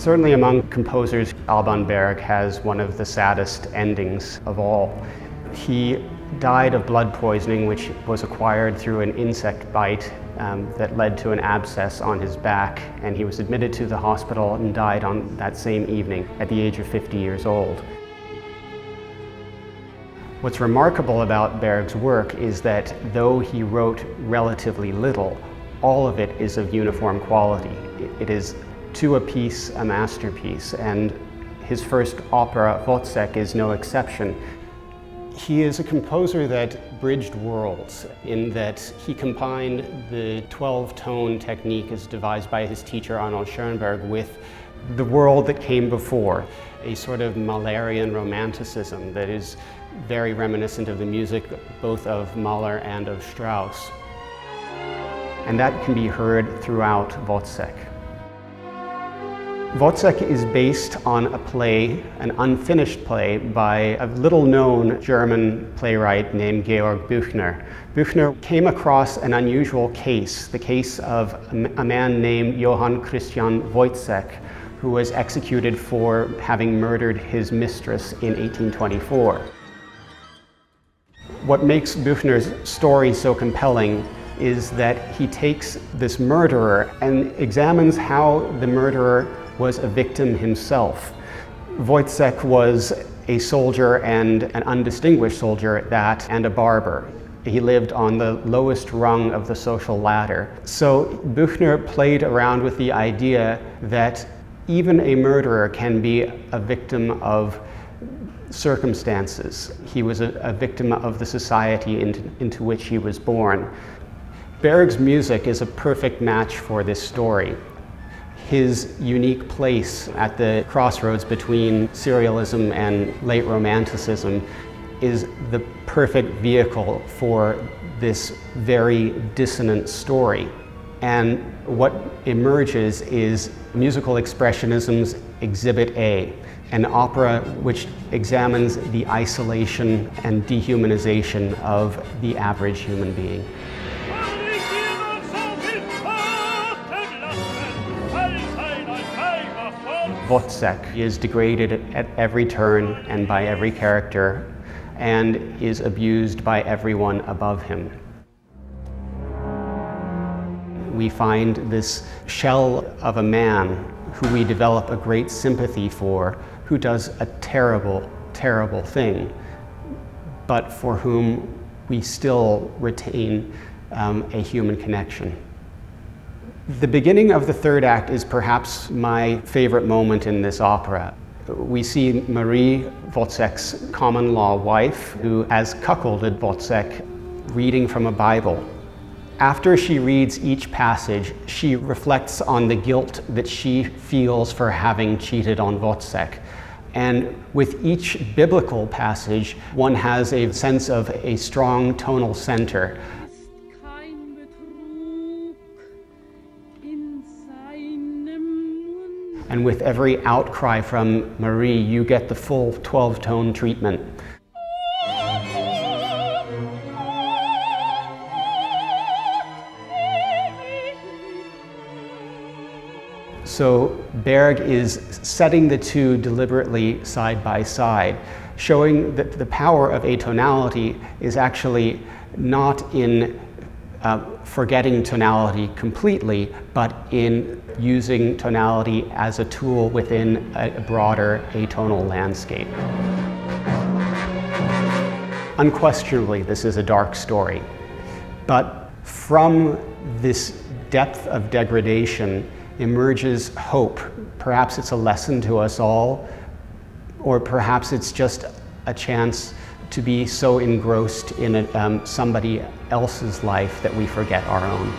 Certainly among composers, Alban Berg has one of the saddest endings of all. He died of blood poisoning, which was acquired through an insect bite that led to an abscess on his back, and he was admitted to the hospital and died on that same evening at the age of 50 years old. What's remarkable about Berg's work is that though he wrote relatively little, all of it is of uniform quality. It is to a piece a masterpiece, and his first opera, Wozzeck, is no exception. He is a composer that bridged worlds in that he combined the 12-tone technique as devised by his teacher Arnold Schoenberg with the world that came before, a sort of Mahlerian romanticism that is very reminiscent of the music both of Mahler and of Strauss. And that can be heard throughout Wozzeck. Wozzeck is based on a play, an unfinished play, by a little-known German playwright named Georg Büchner. Büchner came across an unusual case, the case of a man named Johann Christian Wozzeck, who was executed for having murdered his mistress in 1824. What makes Büchner's story so compelling is that he takes this murderer and examines how the murderer was a victim himself. Wozzeck was a soldier, and an undistinguished soldier at that, and a barber. He lived on the lowest rung of the social ladder. So Büchner played around with the idea that even a murderer can be a victim of circumstances. He was a victim of the society into which he was born. Berg's music is a perfect match for this story. His unique place at the crossroads between serialism and late romanticism is the perfect vehicle for this very dissonant story. And what emerges is musical expressionism's Exhibit A, an opera which examines the isolation and dehumanization of the average human being. Wozzeck is degraded at every turn and by every character, and is abused by everyone above him. We find this shell of a man who we develop a great sympathy for, who does a terrible, terrible thing, but for whom we still retain a human connection. The beginning of the third act is perhaps my favorite moment in this opera. We see Marie, Wozzeck's common-law wife, who has cuckolded Wozzeck, reading from a Bible. After she reads each passage, she reflects on the guilt that she feels for having cheated on Wozzeck. And with each biblical passage, one has a sense of a strong tonal center. And with every outcry from Marie, you get the full 12-tone treatment. So Berg is setting the two deliberately side by side, showing that the power of atonality is actually not in forgetting tonality completely, but in using tonality as a tool within a broader atonal landscape. Unquestionably, this is a dark story, but from this depth of degradation emerges hope. Perhaps it's a lesson to us all, or perhaps it's just a chance to be so engrossed in somebody else's life that we forget our own.